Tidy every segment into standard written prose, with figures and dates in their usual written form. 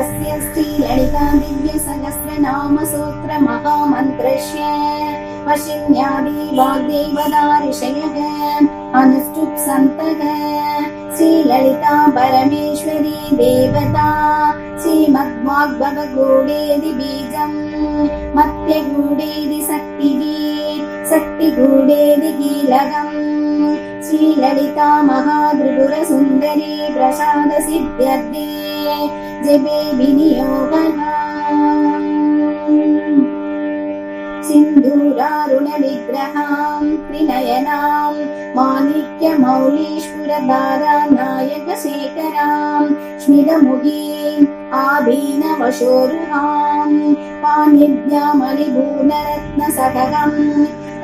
तस्य श्रीललिता दिव्यसहस्रनाम सूत्र महामन्त्रस्य वशिन्यादि वाग्देवता ऋषयः अनुष्टुप्सन्तः श्रीललिता परमेश्वरी देवता श्रीमद्वाग्भवगूढेदि बीजम् मत्यगूढेदि शक्तिः शक्तिगूढेदि कीलकम् श्रीललिता महात्रिपुरसुन्दरी प्रसाद सिद्ध्यर्थे जपे विनियोगः सिन्धूरारुणविग्रहां त्रिनयनां माणिक्यमौलीश्वरधारानायकशेखरां स्मितमुखीं आभीनवशोरुहां पाणिभ्यामलिभूनरत्नसकगं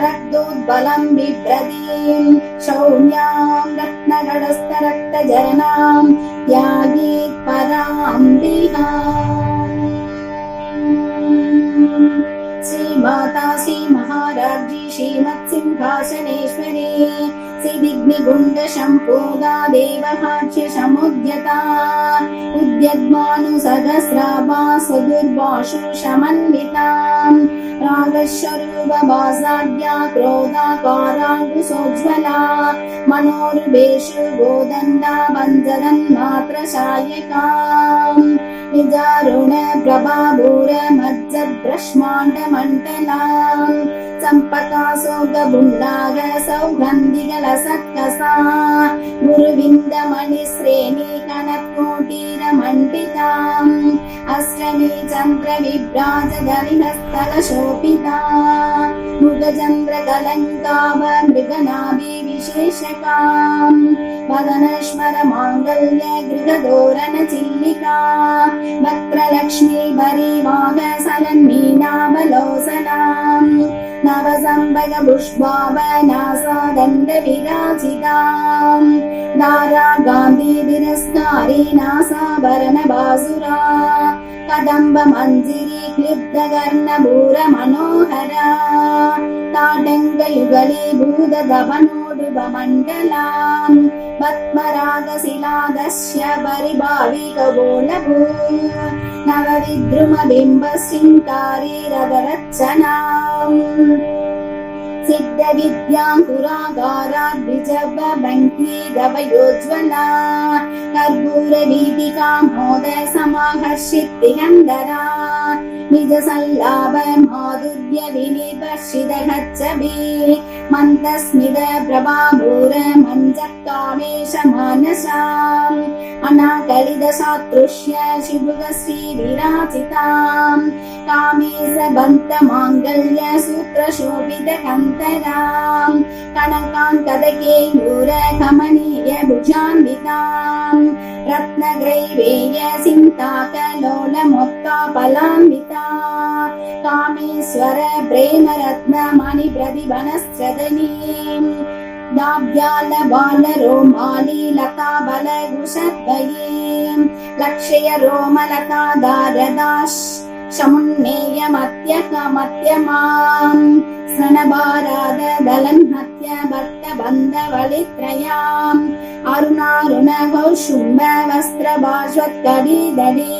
रक्तोद्बलं बिभ्रतीं शौर्यां रत्नगडस्थरक्तजरनां त्यागीत् पराम्बिका श्री माता श्री महाराज्ञी श्रीमत्सिंहासनेश्वरी श्रीविघ्निगुण्ड शम्भोगा देवहाच्य समुद्यता उद्यद्भानुसहस्राभा सुदुर्भाषु समन्विता रागस्वरूपभासाढ्या क्रोधाकाराङ्कुशोज्ज्वला मनोरुभेषु गोदण्डा वञ्जगन्मात्रशायिका निजारुण प्रभाभूर मज्जब्रह्माण्डमण्डलाम् चम्पकासोगबुण्डाग सौगन्धिकलसत्कसा गुरुविन्दमणिश्रेणी कनत्कोटीरमण्डिताम् अष्टमी चन्द्रविभ्राजगलिहस्तलशोभिता मुखचन्द्रकलङ्काव मृगनाभिविशेषकाम् वदनश्मर माङ्गल्य गृहदोरणचिल्लिका वक्त्रलक्ष्मी भरिवाह सलन्मीनावलोसनाम् नवसम्भगपुष्पावनासादण्डविराजिताम् दारा गान्धीतिरस्कारी नासाभरणबासुरा कदम्बमञ्जिरी क्लिब्धकर्णभूरमनोहरा ताटङ्गयुगलीभूतदवनोडुभमण्डलाम् पद्मरागशिलादस्य परिभाविकगोलभू नवविद्रुमबिम्बसिङ्कारीरदरचनाम् सिद्धविद्याङ्कुरागाराद्विजवबङ्कीरवयोज्ज्वला कर्पूरवीथिकामोद समाहर्षित्तिहन्दरा निजसल्लाभ माधुर्य विनिवर्षितगच्छभि मन्दस्मित प्रभाभूर मञ्जत्कामेश मानसाम् अनाकलितसातृष्य शिवुगश्रीविराजिताम् कामेश बन्तमाङ्गल्य सूत्रशोभितकन्तराम् कनकाङ्कदकेयूर कमनीय भुजान्विताम् रत्नग्रैवेय सिन्ताकलोलमोत्तापलान्विता कामेश्वर प्रेमरत्नमणिप्रतिभनश्चदनीम् दाभ्यालबालरोमाली लताबलकुशद्वयीम् लक्षय रोमलतादारदाश शमुन्नेयमत्यकमत्यमाम् स्ननभारादलन्हत्य भक्तबन्धवलित्रयाम् अरुणारुणगौशुम्भ वस्त्रभाष्वत्कडिदडी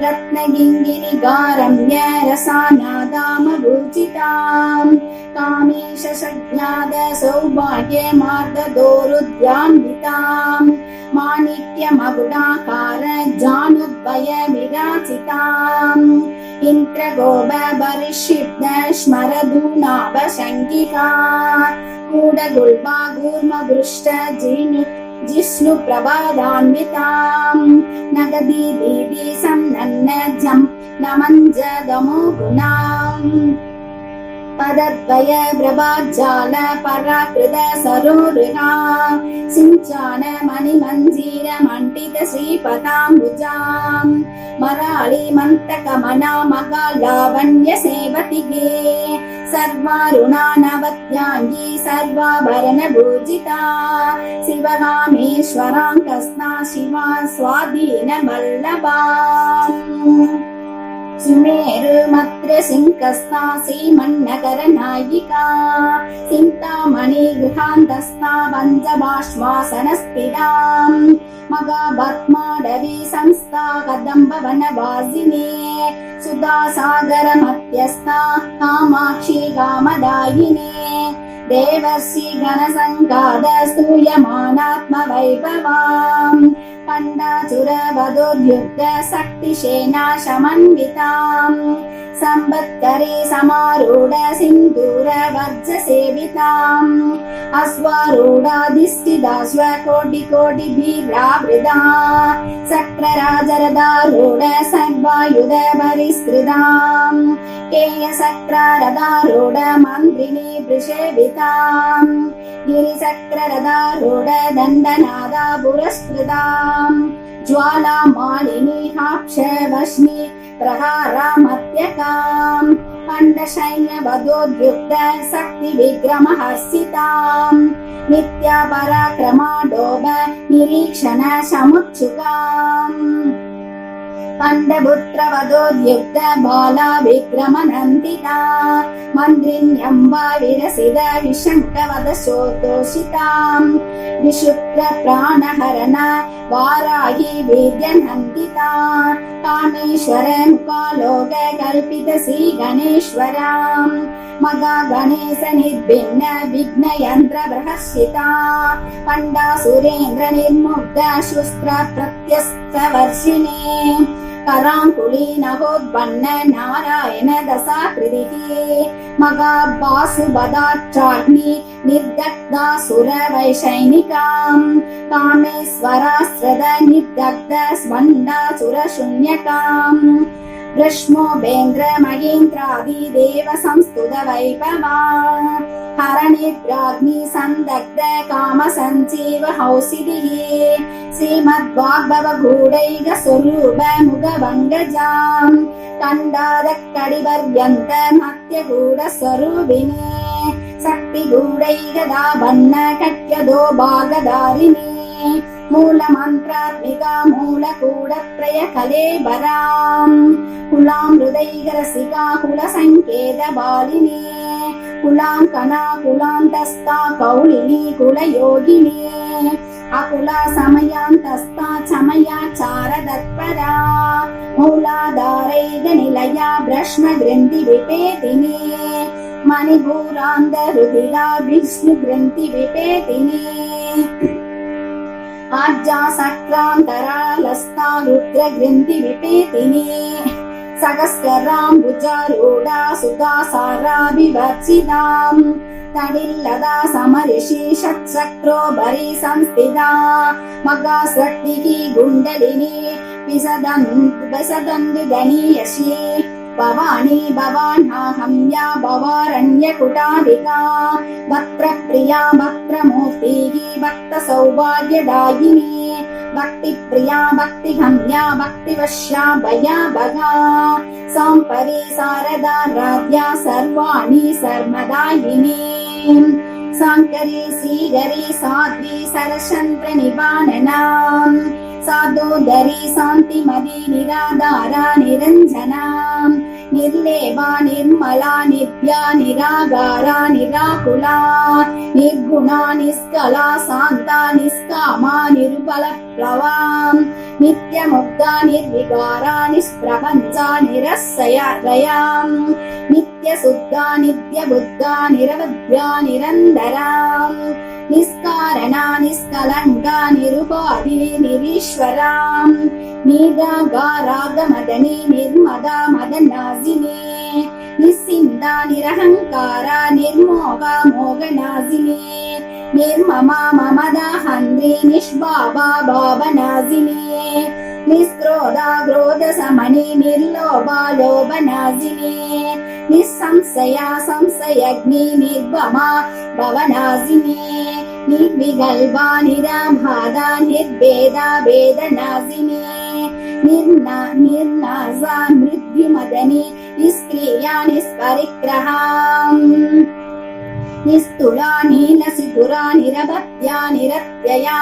रत्नगिङ्गिनिगारम्य रसानादामभूषिताम् कामेशसज्ञाद सौभाग्यमार्ददोरुद्यान्विताम् माणिक्यमकुटाकार जानुद्वय विराजिताम् इन्द्रगोपरिषिब्ध स्मरधूनाभशङ्किका कूटगुल्पा कूर्मभृष्ट जिष्णुप्रभादान्विताम् नगदी दीदी सन्नन्न जम् नमञ्जगमो गुणाम् पदद्वय प्रभाज्जाल पराकृत सरोरुहा सिञ्चान मणिमञ्जीर मण्डित श्रीपदाम्बुजाम् मराळि मन्तकमना मगालावण्य सेवतिगे सर्वारुणा नवत्याङ्गी सर्वाभरण भूजिता शिवकामेश्वराङ्कस्ना शिवा स्वाधीन वल्लभा सुमेरुमत्र सिंहस्था श्रीमन्नगर नायिका चिन्तामणि गृहान्तस्था पञ्चभाश्वासनस्थिताम् मगाभस्माड जाह्नवी संस्था कदम्ब वनवासिनी सुधा सागर मध्यस्था कामाक्षी कामदायिनी देवर्षि गणसङ्गाद स्तूयमानात्म वैभवाम् पण्डाचुरवधोद्युक्त शक्तिसेना समन्विताम् संवत्करे समारूढ सिन्दूर वर्ज सेविताम् अश्वारूढाधिष्ठिताश्व कोटि कोटि वीरावृता शक्रराजरथारूढ सर्वायुध परिष्कृताम् केयशक्ररथारूढ मन्त्रिणी वृषेविताम् गिरिशक्ररथारूढ दण्डनादा पुरस्कृताम् ज्वाला मालिनी हाक्ष वश्मि प्रहारामत्यकाम् खण्डसैन्यवधोद्युक्त शक्ति विक्रमहर्षिताम् नित्या पराक्रमाडोभ निरीक्षण समुत्सुकाम् खण्डपुत्रवधोद्युक्त बाला विक्रमनन्दिता मन्त्रिण्यम्बा विरसित विशङ्कवदशोतोषिताम् विशुक्र प्राणहरण वाराही वीर्यनन्दिता कामेश्वर मुखालोक कल्पित श्री गणेश्वराम् मगा गणेश निर्भिन्न विघ्नयन्त्र बृहस्सिता पण्डा सुरेन्द्र निर्मुग्ध शुस्त्र प्रत्यस्त वर्षिणी कराङ्कुली नभोद्पन्न नारायण दशाकृतिः मगा बासुबदाच्चाग्नि निर्दग्धा सुर वैशैनिकाम् कामेश्वराश्रद निर्दग्ध स्मण्डासुर शून्यकाम् ब्रह्मोपेन्द्र महेन्द्रादि देव संस्तुत वैभवा हरनिद्राग्नि संदग्ध काम संजीव हौसिदिः श्रीमद्वाग्भव गूढैक स्वरूप मुखभङ्गजाम् कण्डादकडिपर्यन्त मत्य गूढ स्वरूपिणी शक्ति गूढैकदा वन्न कट्यदो भागधारिणी मूलमन्त्रात्मिका मूलकूटत्रय कलेबराम् कुलाम् हृदैकरसिका कुलसङ्केत बालिनी कुलाम् कणा कुलान्तस्था कौलिनी कुलयोगिनी अकुला समयान्तस्था चमयाचारतत्परा मूलाधारैक निलया ब्रह्म ग्रन्थि विपेदिनी मणिपूरान्तरुधिरा विष्णु ग्रन्थि विपेदिनी आज्जा सक्रान्तरालस्था रुद्र ग्रन्थि विपेदिनी सहस्राम्बुजारूढा सुधा साराभिवर्जिताम् तडिल्लदा समऋषि षट्चक्रोपरि संस्थिता मगासक्तिः गुण्डलिनी विसदन्तु गणीयसी भवानी भवानाहम्या भवारण्यकुटारिका भक्तप्रिया भक्तमूर्तिः भक्तसौभाग्यदायिनी भक्तिप्रिया भक्तिहम्या भक्तिवश्या भयाभगा साम्परी शारदाराध्या सर्वाणि सर्वदायिनी साङ्करी श्रीगरी साध्वी सरचन्द्र निवारणा साधोदरी शान्तिमती निराधारा निरञ्जना निर्लेपा निर्मला नित्या निरागारा निराकुला निर्गुणा निष्कला शान्ता निष्कामा निरुपलप्लवा नित्यमुक्ता निर्विकारा निष्प्रपञ्चा निरस्सया नित्यशुद्धा नित्यबुद्धा निरवद्या निरन्तरा निष्कारणा निष्कलङ्का निरुपाधि निरीश्वरा निरागारागमदनी निर्मदा मदनासिनी निस्सिन्दा निरहङ्कारा निर्मोगा मोगनासिनी निर्ममा ममदा हन्त्री निष्भावा भावनासिनी निष्क्रोधा क्रोधसमनी निर्लोभा लोभनासिनी निस्संशया संशयग्नि निर्भमा भवनासिनी निर्विकल्पा निराबाधा निर्भेदा भेदनासिनी निर्नासा मृत्युमदनी निष्क्रिया निष्परिग्रहा निस्तुला नीलसिधुरा निरभत्या निरत्यया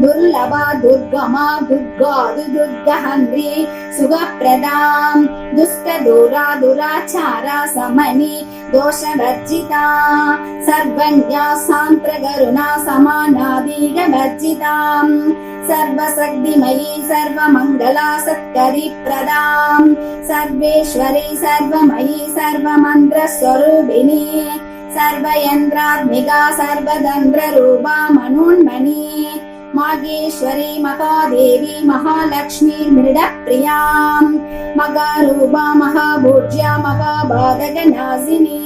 दुर्लभा दुर्गमा दुर्गादु दुर्गहन्त्री सुखप्रदां दुष्टदूरा दुराचारा समनी दोषवर्जिता सर्वज्ञा सान्त्रकरुणा समानादिगवर्जितां सर्वशक्तिमयी सर्वमङ्गला सत्करिप्रदां सर्वेश्वरी सर्वमयी सर्वमन्त्रस्वरूपिणी सर्वयन्त्रात्मिका सर्वतन्त्ररूपा मनोन्मनी मागेश्वरी महादेवी महालक्ष्मी मृडप्रिया मगारूपा महाभोज्या महाबाधकनाशिनी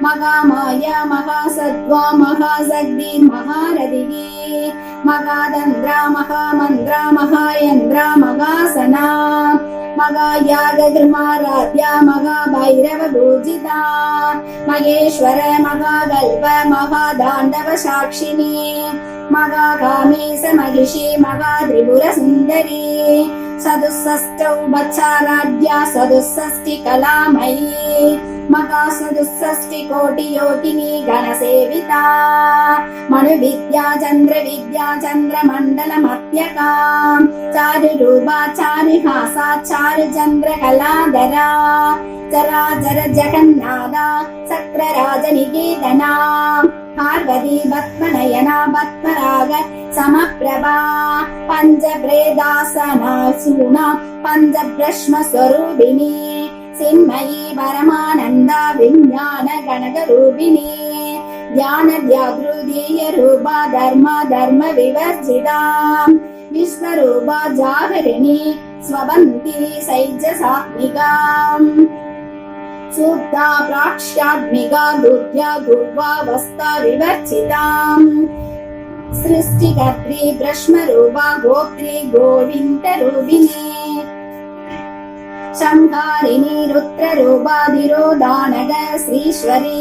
महामाया महासत्त्वा महाशक्ति महारथिः महातन्त्रा महामन्त्रा महायन्त्रा महासना महायागधर्माराध्या महाभैरवपूजिता महेश्वर महाकल्प महादाण्डवसाक्षिणी महाकामेश महिषी महात्रिपुरसुन्दरी सदुःषष्टौ वत्साराध्या सदुःषष्टिकलामयी महासदुःषष्टिकोटियोगिनी गणसेविता मनुविद्या चन्द्रमण्डलमत्यका चारुरूपा चारुहासा चारुचन्द्रकलाधरा चराचर जगन्नाथा चक्रराजनिकेतना पार्वती पद्मनयना पद्मराग समप्रभा पञ्चप्रेदासना सूना पञ्चब्रह्मस्वरूपिणी चिन्मयी परमानन्दा विज्ञान गणकरूपिणी ज्ञान व्याकृतीय रूपा धर्म विवर्जिता विश्वरूपा जागरिणी स्वबन्ती सैजसात्मिका सूक्ता प्राक्ष्यात्मिका दुर्या दुर्वावस्था विवर्जिता सृष्टिकर्त्री ब्रह्मरूपा गोत्री गोविन्दरूपिणी शंकारिणी रुद्ररूपाधिरोधानग श्रीश्वरी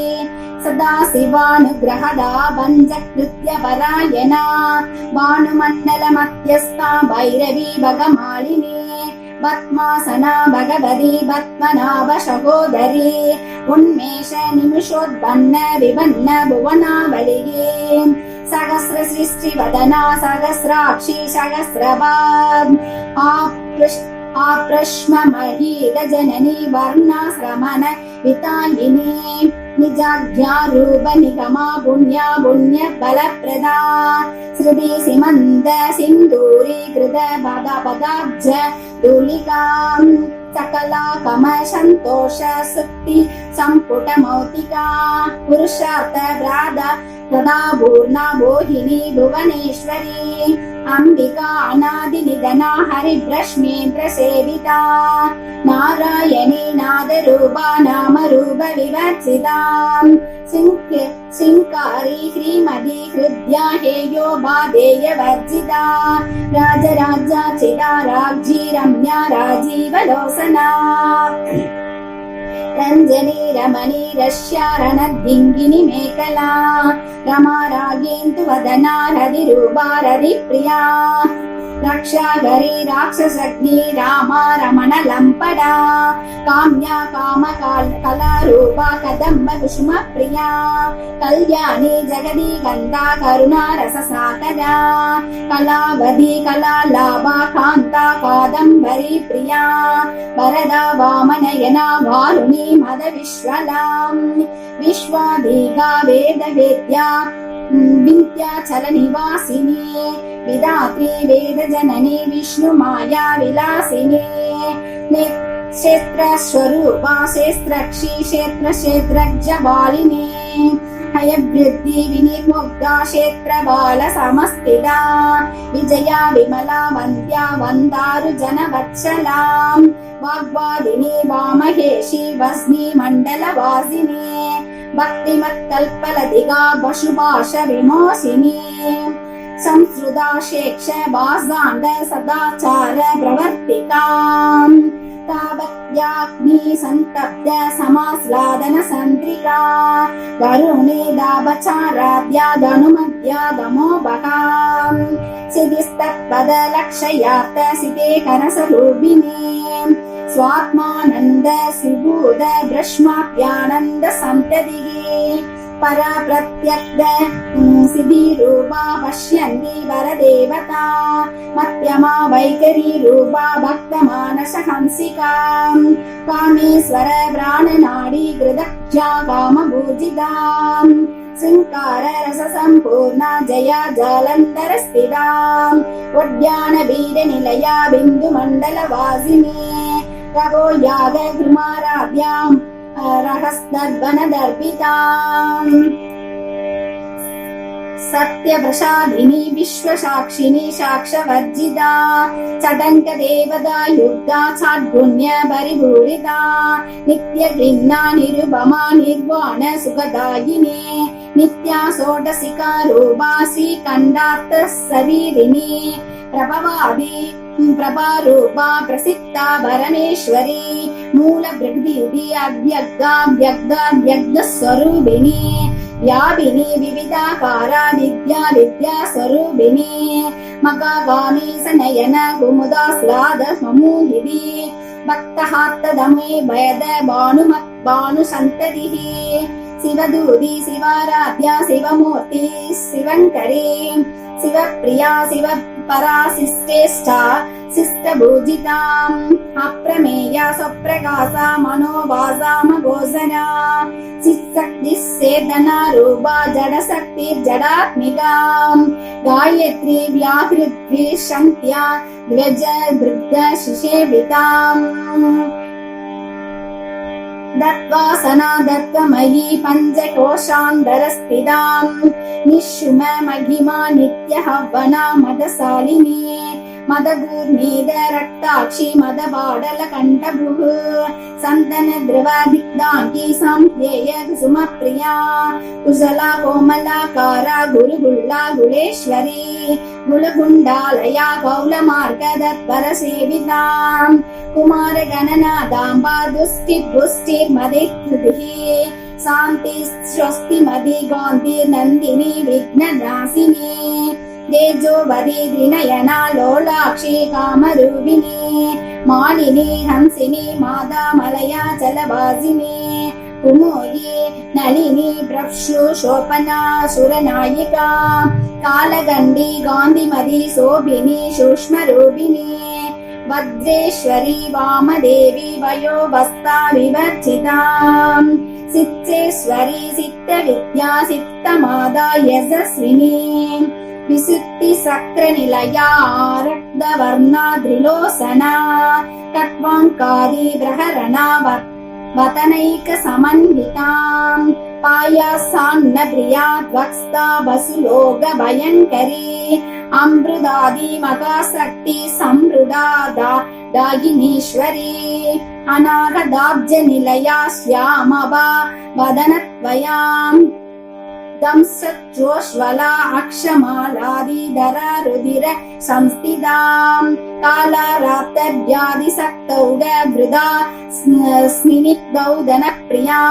सदाशिवानुग्रहदा पञ्चकृत्यपरायणा भानुमण्डलमध्यस्था भैरवी भगमालिनी पद्मासना भगवती पद्मनाभ सहोदरी उन्मेष निमिषोत्पन्न विपन्न भुवनावलिगे सहस्र सृष्टिवदना सहस्राक्षी सहस्रपाद आप्रश्ममहीत जननी वर्णाश्रमण वितालिनी निजाज्ञारूप निगमा पुण्या पुण्य बलप्रदा श्रुति सीमन्त सिन्दूरी कृत पदाब्ज धूलिकां सकला कम संतोष सुक्ति संपुट मौतिका पुरुषार्थ प्रदा पूर्णा मोहिनी भुवनेश्वरी अंबिका अनादिनिधना हरिब्रह्मेन्द्र सेविता नारायणी नादरूपा नामरूप विवर्जिता सिंकारी श्रीमती हृद्या हेयो बाधेय वर्जिता राजराजाचिता राज्ञी रम्या राजीवलोचना रंजनी रमणी रश्यारणदिङ्गिनी मेखला रमा रागेन्दु वदना रतिरूपा रतिप्रिया रक्षाकरी राक्षसग्नि रामा रमण लम्पडा काम्या कामकलारूपा कदम्ब कुसुमप्रिया कल्याणी जगदी गन्धा करुणा रससागरा कलावती कलालाभा कान्ता कादम्बरी प्रिया वरदा वामनयना वारुणी मदविश्वलां विश्वाधिका वेदवेद्या विन्ध्याचल निवासिनी विधात्री वेद जननी विष्णु माया विलासिनी क्षेत्र स्वरूपा क्षेत्रक्षी क्षेत्र क्षेत्रज्ञबालिनी हयवृद्धि विनिर्मुक्ता क्षेत्र बाल समस्थिता विजया विमला वन्द्या वन्दारु जनवत्सला वाग्वादिनी वामहेशी वस्नी मण्डलवासिनी भक्तिमत्कल्पलतिका पशुभाष विमोसिनी संस्कृता शेक्ष भासाण्ड सदाचार प्रवर्तिका तावत्याग्नि संतप्त समास्लादन संत्रिका वरुणे दाबचाराद्या धनुमद्या दमोबका सिद्धिस्तत्पद लक्षयार्थ सिते करसरूपिणी स्वात्मानंद सुबोध ब्रह्माप्यानंद संततिः परा प्रत्यग्ध सिद्धिरूपा पश्यन्ति वरदेवता मध्यमा वैखरी रूपा भक्तमानसहंसिका कामेश्वर प्राणनाडी कृतज्ञा कामभूजिता शृङ्गार रससम्पूर्णा जया जालन्धरस्थिता उद्यान वीरनिलया बिन्दुमण्डलवासिनी रघो याग कृमाराध्याम् रहस्तद्वनदर्पिताम् सत्यप्रसादिनी विश्वसाक्षिणी साक्षवर्जिता चटङ्क देवता युक्ता चाद्गुण्य परिपूरिता नित्यगृह्णा निरुपमा निर्वाण सुखदायिनी नित्या षोडशिका रूपा श्रीकण्ठार्थ शरीरिणी प्रभवादि प्रभारूपा प्रसिद्धा परमेश्वरी मूल प्रकृति अव्यक्ता व्यक्तस्वरूपिणी व्यापिनी विविधाकारा विद्या स्वरूपिणी मकागामी सनयन कुमुदास्लाद समूहिनी भक्तहार्तदमे भयद भानुसन्ततिः शिवदूती शिवाराध्या शिवमूर्ति शिवङ्करी शिवप्रिया शिवपराशिष्टेष्टा शिष्टभूजिताम् अप्रमेया स्वप्रकाशा मनोवासामघोषणा चित्शक्तिश्चेतना रूपा जडशक्तिर्जडात्मिका गायत्री व्याहृत्रि शन्त्या द्वज वृद्ध शिशेविताम् दत्वासना दत्तमयी पञ्चकोशान्तरस्थिताम् निःशुम महिमा नित्यहवना मदशालिनी मदगूर्मेद रक्ताक्षी मदपाडलकण्ठभुः सन्दन द्रवदिग्धाङ्गी संज्ञेय कुसुमप्रिया कुशला कोमलाकारा गुरुगुल्ला गुलेश्वरी गुलगुण्डालया कौलमार्गदत्परसेविता कुमारगणनादाम्बा दुष्टिपुष्टिर्मदिकृतिः शान्ति स्वस्तिमதி गान्धिर्नन्दिनी विघ्ननाशिनी तेजोवदी त्रिनयना लोलाक्षी कामरूपिणी मालिनी हंसिनी माता मलया जलवासिनी कुमुदी नलिनी प्रक्षु शोभना सुरनायिका कालगण्डी गान्धिमती शोभिनी सूक्ष्मरूपिणी वज्रेश्वरी वामदेवी वयोवस्था विवर्जिता सिद्धेश्वरी सिद्धविद्या सिद्धमाता यशस्विनी विशुद्धि सक्र-निलया रक्तवर्णा त्रिलोचना कट्वाङ्कारी प्रहरणा वदनैक समन्विताम् पायासान्न प्रिया त्वक्स्ता वसुलोक भयङ्करी अमृतादि मकाशक्ति समृदा दायिनीश्वरी अनागदाब्ज निलया श्यामभा वदनत्वयाम् दंसज्जोज्ज्वला अक्षमालादिधरा रुधिर संस्थिताम् कालाराप्तव्याधिसक्तौग घृदा स्निग्धौदनप्रिया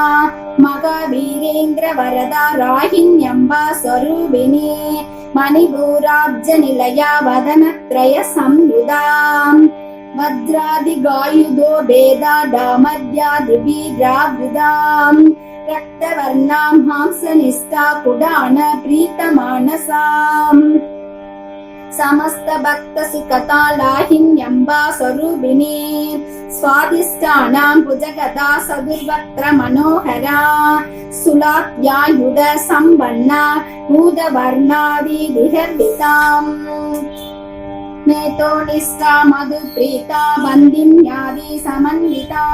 मघवीरेन्द्र वरदा राहिण्यम्बा स्वरूपिणी मणिपूराब्जनिलया वदनत्रय संयुधाम् वज्रादिगायुधो भेदा डामद्यादिभिरावृताम् रक्तवर्णां हांसनिष्ठा पुडान प्रीतमानसाम् समस्त भक्त सुखता लाहिन्यम्बा स्वरूपिणी स्वादिष्टानां भुजगदा सदुर्वक्त्र मनोहरा सुलात्यायुध संपन्ना भूतवर्णादिभिर्विताम् नेतोनिष्ठा मधुप्रीता बन्दिन्यादि समन्विता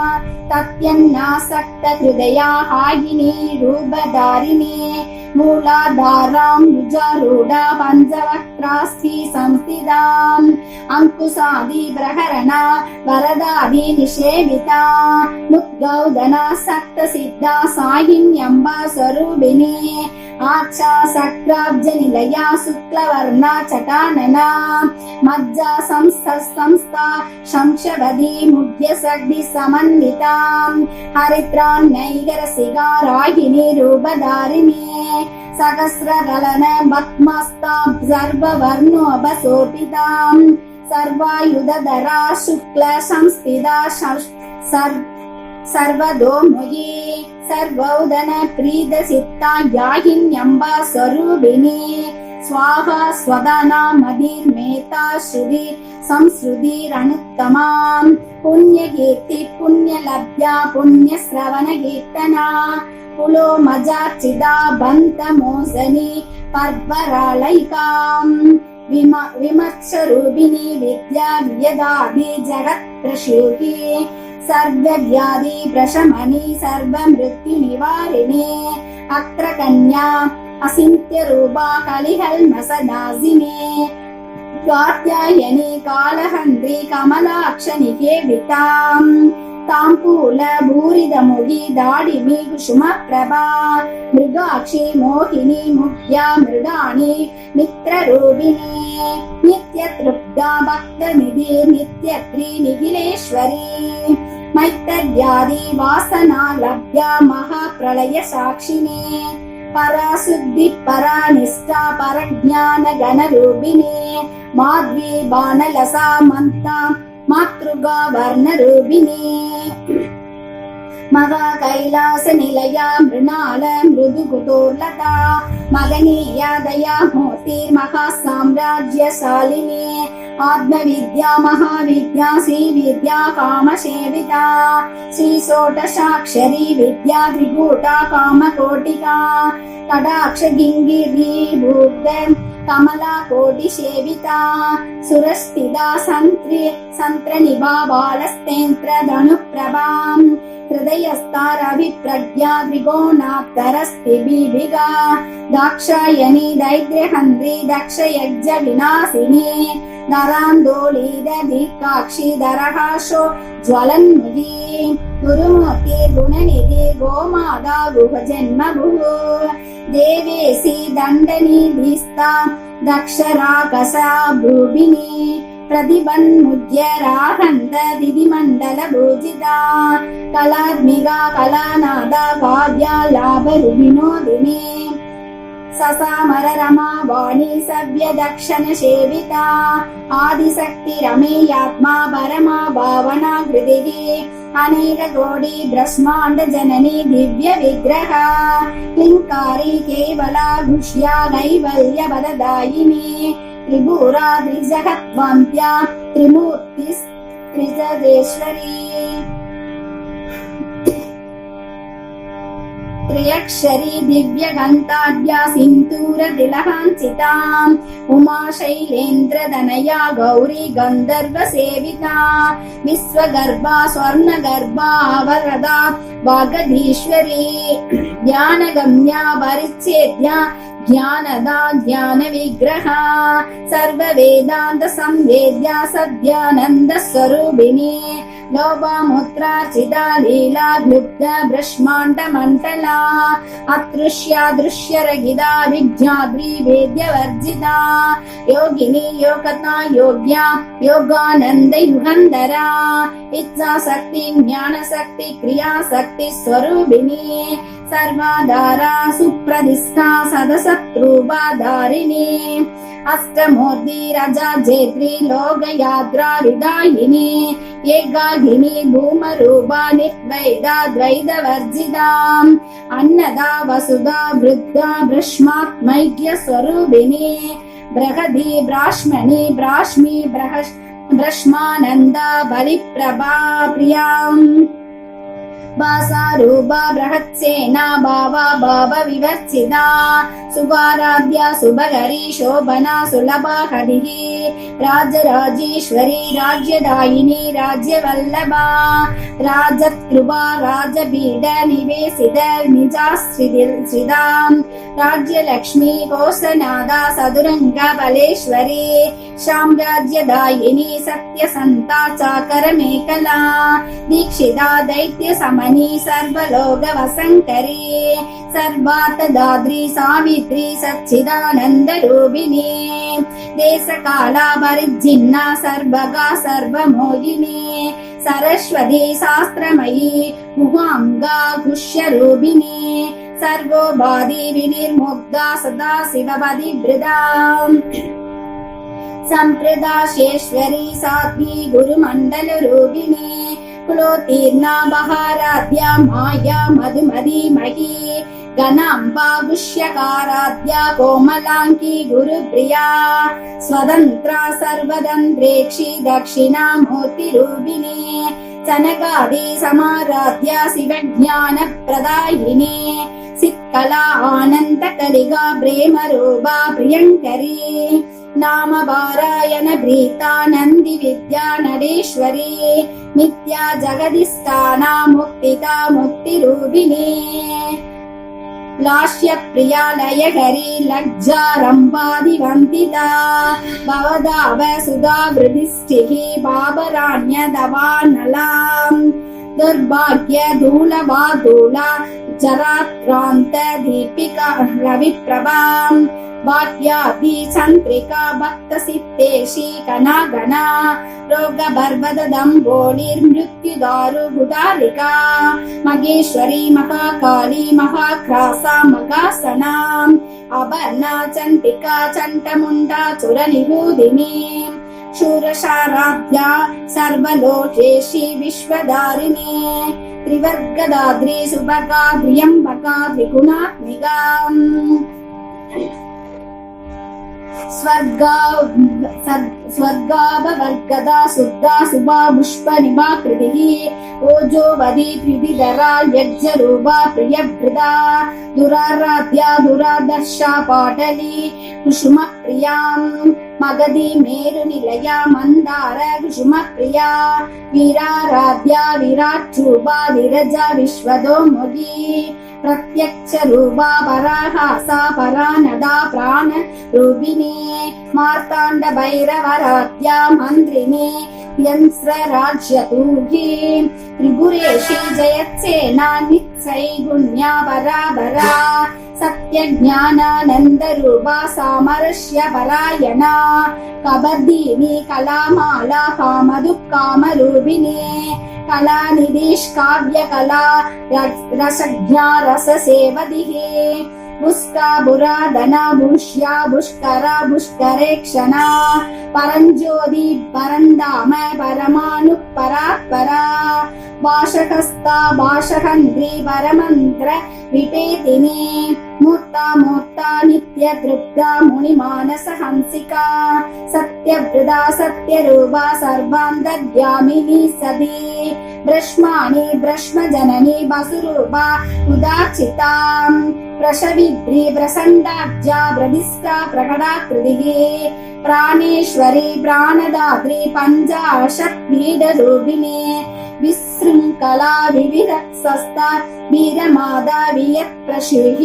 तत्यन्नासक्त हृदया हायिनी रूपधारिणी मूलाधारां भुजारूढा पञ्चवक्त्रास्ति संस्थिताम् अंकुशादि प्रहरणा वरदादि निषेविता मुद्गौदना सक्त सिद्धा साहिन्यम्बा स्वरूपिणी आक्षा सक्राब्जनिलया शुक्लवर्णा चटानना मज्जा संस्था शंशवदी मुद्यसग्धि समन्विताम् हरिद्रान्नैकरसिका रागिनी रूपधारिणी सहस्रदलन भक्मस्तां सर्ववर्णोपशोभिताम् सर्वायुधधरा शुक्ल संस्थिता सर्वदोमुखी सर्वोदन प्रीत सिद्धा याहिन्यम्बा स्वरूपिणी स्वाहा स्वदाना मदिर्मेता श्रुति संश्रुतिरनुत्तमाम् पुण्यकीर्ति पुण्यलभ्या पुण्यश्रवण कीर्तना पुलो मजार्चिता बन्तमोसनी पर्वरालयिकाम् विमर्शरूपिणी विद्या वियदादि जगत्प्रसूति सर्वव्याधि प्रशमनी सर्वमृत्युनिवारिणी अक्रकन्या अचिन्त्यरूपा कलिहल्मसनासिनी कात्यायनी कालहन्त्री कमलाक्ष निकेविताम् ताम्बूल भूरिदमुखी दाडिमी कुसुमप्रभा मृगाक्षी मोहिनी मुख्या मृगाणी मित्ररूपिणी नित्यतृप्ता भक्तनिधि नित्यत्री निखिलेश्वरी मैत्रव्याधि वासना लभ्या महाप्रलय साक्षिणी पराशुद्धि परानिष्ठा परज्ञान गणरूपिणी माध्वी बाणलसा मन्ता मातृगा वर्णरूपिणी मगा कैलास निलया मृणाल मृदुकुतोर्लता मगनीया दया मोतिर्महा साम्राज्यशालिनी आत्मविद्या महाविद्या श्रीविद्या कामसेविता श्री षोडशाक्षरी विद्या त्रिकूटा कामकोटिका कटाक्ष गिङ्गिरी भूत कमला कोटि सेविता सुरस्थिता संत्रनिभा बालस्तेन्द्र धनुप्रभाम् हृदयस्तारभिप्रज्ञा त्रिकोणात्तरस्तिभिगा दाक्षायणी दैत्यहन्त्री दक्षयज्ञ विनाशिनी नरान्दोलिदीर्घाक्षी दरहासो ज्वलन्मुखी गुरुमूर्ति गुणनिधि गोमाता गुहजन्मभुः देवेशी दण्डनिधिस्ता दक्षराकसा भूभिनी प्रतिबन्मुद्य राहन्त दिदिमण्डल भूजिता कलात्मिका कलानादा काव्या लाभरुविनोदिनी ससामर रमा वाणी सव्य दक्षण सेविता आदिशक्ति रमेयात्मा परमा भावना कृतिः अनेक कोटि ब्रह्मांड जननी दिव्य विग्रह क्लिंकारी केवला घुष्या कैवल्य पददायिनी त्रिपुरा त्रिजगत्वन्त्या त्रिमूर्ति त्रिजगेश्वरी त्र्यक्षरी दिव्य गन्ताढ्या सिन्दूर तिलकाञ्चिताम् उमा शैलेन्द्र दनया गौरी गन्धर्व सेविता विश्वगर्भा स्वर्णगर्भा अवरदा वागधीश्वरी ज्ञानगम्या परिच्छेद्या ज्ञानदा ज्ञान विग्रहा सर्व वेदांत संवेद्या सद्यानंद स्वरूपिणी लोभामुद्रार्चिता लीला लुब्ध ब्रह्मांड मंडला अदृश्या दृश्य रहिता विज्ञाद्री वेद्य वर्जिता योगिनी योगता योग्या योगानंद युगंधरा इच्छा शक्ति ज्ञान शक्ति क्रिया शक्ति स्वरूपिणी सर्वाधारा सुप्रतिष्ठा सदसत्रूपाधारिणी अष्टमूर्ति रजा जेत्री लोकयात्रा विदायिनी एकाकिनी भूमरूपा निर्द्वैता द्वैतवर्जिता अन्नदा वसुधा वृद्धा ब्रह्मात्मैक्य स्वरूपिणी बृहदी ब्राह्मणी ब्राह्मी ब्रह्मानन्दा बलिप्रभा प्रियाम् भासारूपा बृहत्सेना भावा भाव विवर्जिता सुभाराध्या शुभकरी शोभना सुलभा हरिः राजराजेश्वरी राज्यदायिनी राज्यवल्लभा राजकृपा राजपीठ निवेशित निजाश्रिता राज्यलक्ष्मी कोशनादा सदुरंग बलेश्वरी साम्राज्यदायिनी सत्यसन्ता चाकरमेखला दीक्षिता दैत्य समनी सर्वलोक वसंकरी सर्वार्थदात्री सावित्री सच्चिदानंद रूपिणी देशकाला परिज्जिन्ना सर्वगा सर्वमोहिनी सरस्वती शास्त्रमयी गुहांगा गुह्य रूपिणी सर्वोपाधि विनिर्मुक्ता सदा शिवपतिव्रता संप्रदाशेश्वरी साध्वी गुरुमंडल रूपिणी कुलोत्तीर्णा बहाराध्या माया मधुमदीमही घनाम्बा गुष्यकाराध्या कोमलाङ्की गुरुप्रिया स्वतन्त्रा सर्वतन्त्रेक्षी दक्षिणामूर्तिरूपिणी सनकादि समाराध्या शिवज्ञानप्रदायिनी सित्कला आनन्दकलिका प्रेमरूपा प्रियङ्करी नाम पारायण प्रीता नन्दी विद्या नरेश्वरी नित्या जगदिष्टाना मुक्तिदा मुक्तिरूपिणी लास्य प्रिया लयहरी लज्जा रम्भादिवन्दिता भवदाव सुधा वृदिष्टिः बाबराण्यदवानलाम् दुर्भाग्य धूलवाधूला जराक्रान्त दीपिका रविप्रभाम् वाक्यादि चन्द्रिका भक्तसिद्धेशी कनागना रोगबर्वदम्बोलिर्मृत्युदारुगुदारिका मगेश्वरी महाकाली महाक्रासा मगासनाम् अपर्णा चण्डिका चण्डमुण्डा चुरनिबूदिनी शूरशाराध्या सर्वलोकेशी विश्वधारिणी त्रिवर्गदाद्री सुभगा त्र्यम्बका त्रिगुणात्मिका स्वर्गाभवर्गदा शुद्धा शुभा पुष्प निभाकृतिः ओजोवदी प्रीतिधरा यज्ञरूपा प्रियवृदा दुराराध्या दुरादर्शा पाटली कुसुमप्रियाम् मगधी मेरुनिलया मन्दार कुसुमप्रिया वीराराध्या विराट्रूपा विरजा विश्वतोमुखी प्रत्यक्ष रूपा पराहासा परानदा प्राण रूपिणी मार्ताण्ड भैरवराध्या मन्त्रिणी यंस्रराज्यतूगी त्रिपुरेशी जयत्सेना नित्सैगुण्या पराभरा सत्यज्ञानानन्दरूपा सामरस्य परायणा कबर्दीनी कलामाला कामदुःकामरूपिणी कलानिधिष्काव्यकला रसज्ञा रससेवदिः पुष्का पुराधना भूष्या पुष्करा पुष्करेक्षणा परञ्ज्योति परन्धाम परमानुपरात्परा भाषकस्ता भाषकन्त्री परमन्त्र विपेतिनी मूर्ता मूर्ता नित्यतृप्ता मुनिमानसहंसिका सत्यवृदा सत्यरूपा सर्वान्तर्यामिनी सती ब्रह्माणि ब्रह्मजननी वसुरूपा उदाचिता प्रसविद्री प्रसण्डाख्या प्रदिष्टा प्रकटाकृतिः प्राणेश्वरी प्राणदात्री पञ्चाशत्पीठरूपिणी विशृङ्खला विविधस्ता वीरमादा वियत्प्रशुः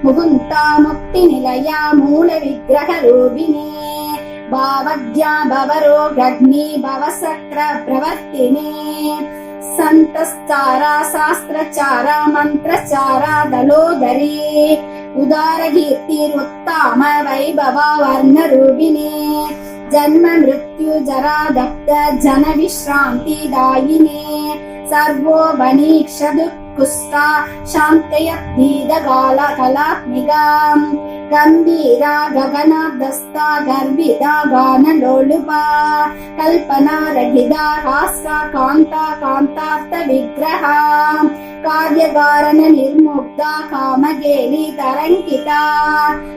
मुकुन्दा मुक्तिनिलया मूलविग्रहरूपिणी भावज्ञा भवरोगग्नि भवसक्र प्रवर्तिनी संतस्चारा शास्त्रचारा मंत्रचारा दलोदरी उदारकीर्तिरुत्तम वैभवा वर्णरूपिणी जन्म मृत्यु जरा दत्त जन विश्रांति दायिनी सर्वोपनिषदुत्कुष्टा शान्तयद्धीदकाला कलात्मिका गंभीरा गगनादस्ता गर्भिता गानलोलुपा कल्पना रहिता हास्का कांता कांतार्थ विग्रहा कार्यकारण निर्मुक्ता कामगेली तरंकिता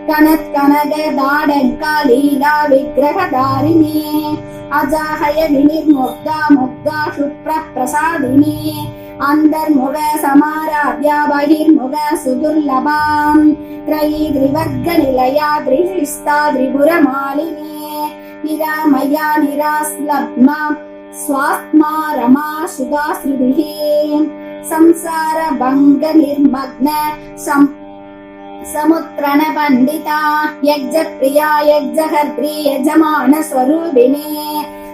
कनत कनक दाडंका लीला विग्रहधारिणी अजाहय विनिर्मुक्ता मुक्ता शुप्र प्रसादिनी अंतर्मुख समाराध्या बहिर्मुख सुदुर्लभाम् त्रयी त्रिवर्ग निलया त्रिशिष्टा त्रिपुरमालिनी निरामया निरास्लग्ना स्वात्मा रमा सुधा श्रुतिः संसार भंग निर्मग्न समुत्रण पंडिता यज्ञ प्रिया यज्ञहर्त्री यजमान स्वरूपिणी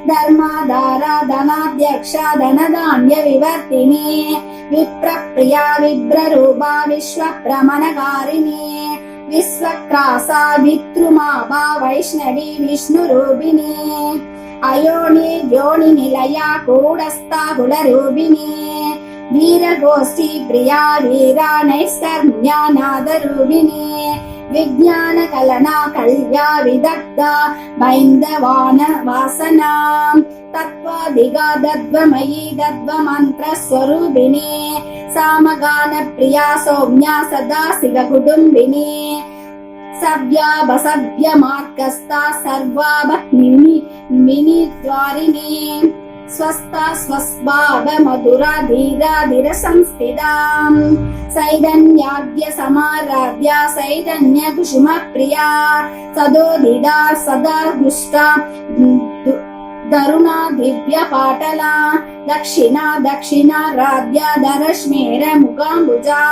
धर्माधारा धनाध्यक्षा धनधान्य विवर्तिनी विप्रप्रिया विभ्ररूपा विश्वप्रमणकारिणी विश्वक्रासा विद्रुमाभा वैष्णवी विष्णुरूपिणी अयोनि योनि निलया कूटस्था कुलरूपिणी वीरगोष्ठी प्रिया वीरा नैष्कर्म्यानादरूपिणी विज्ञान कलना कल्या विदग्धा बैन्दवान वासना तत्वा तत्त्वाधिगा दद्वमयी दद्वमन्त्रस्वरूपिणी सामगानप्रिया सौम्या सदा शिवकुटुम्बिनी सव्याभसव्यमार्गस्था सर्वाभक्तिनिद्वारिणी स्वस्था स्वस्भाव मधुरा धीराधिर संस्थिता सैदन्याद्य समाराध्या सैदन्य कुसुम प्रिया सदोदिदा सदा दुष्टा दरुणा दिव्य पाटला दक्षिणा राध्या दरश्मेर मुगाम्बुजा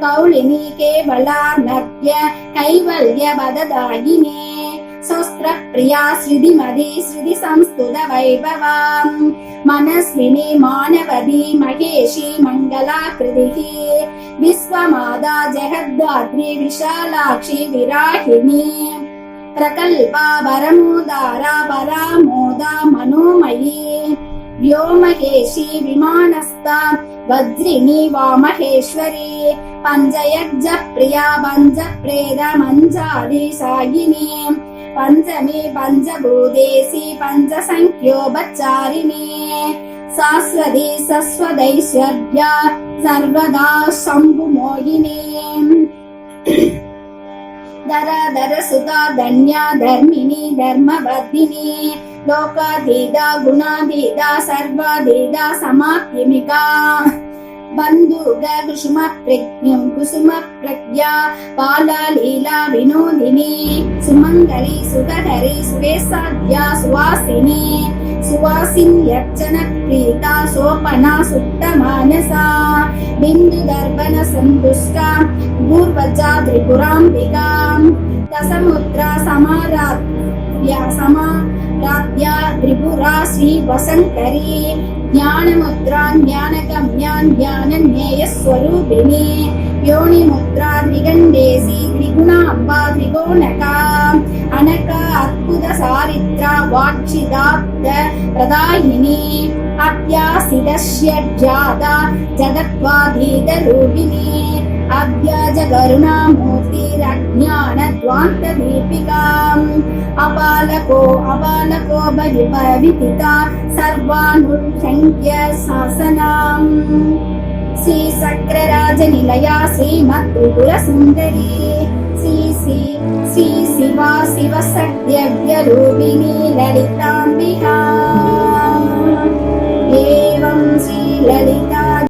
कौलिनी केवला नव्य कैवल्य वददायिनी शस्त्र प्रिया श्रीमती श्रुति संस्तुत वैभवा मनस्विनी मानवदी महेशी मंगलाकृतिः विश्वमाता जगद्धात्री विशालाक्षी विराहिणी प्रकल्पा वरमोदारा परामोदा मनोमयी व्योमकेशी विमानस्था वज्रिणी वामहेश्वरी पंचयज्ञ प्रिया पंचप्रेद मंजादि सागिनी पंचमी पंचभूतेशी पंचसंख्योपचारिणी शाश्वती सस्वदैश्वर्या सर्वदा शंभुमोहिनी दर सुता धन्या धर्मिणी धर्मवर्धिनी लोकाधीता गुणाधीता सर्वाधीता समाप्तिमिका बंधुग कुसुम प्रज्ञा बाला लीला विनोदिनी सुमंगली सुखधरी सुवेशाद्या सुवासिनी सुवासिन्यर्चन प्रीता सोपना सुप्त मानसा बिंदु दर्पण संतुष्टा पूर्वजा त्रिपुरांबिका दशमुद्रा समाराध्या त्रिपुरा श्री वसंकरी ज्ञानमुद्रा ज्ञानगम्या ज्ञानज्ञेय स्वरूपिणी योनिमुद्रा त्रिगण्डेशी त्रिगुणाम्बा त्रिकोणका अनका अद्भुत सारित्रा वाक्षिदाब्द प्रदायिनी अप्यासितस्य जाता जगत्वाधीत रूपिणी अव्याज करुणामूर्तिरज्ञानध्वान्त दीपिका अबालको भविता सर्वानुसंख्य शासनाम् श्री सक्राराज निलया श्रीमत्त्रिपुर सुंदरी श्री शिवा शिवशक्त्यव्यरूपिणी ललिताम्बिका एवं श्री ललिता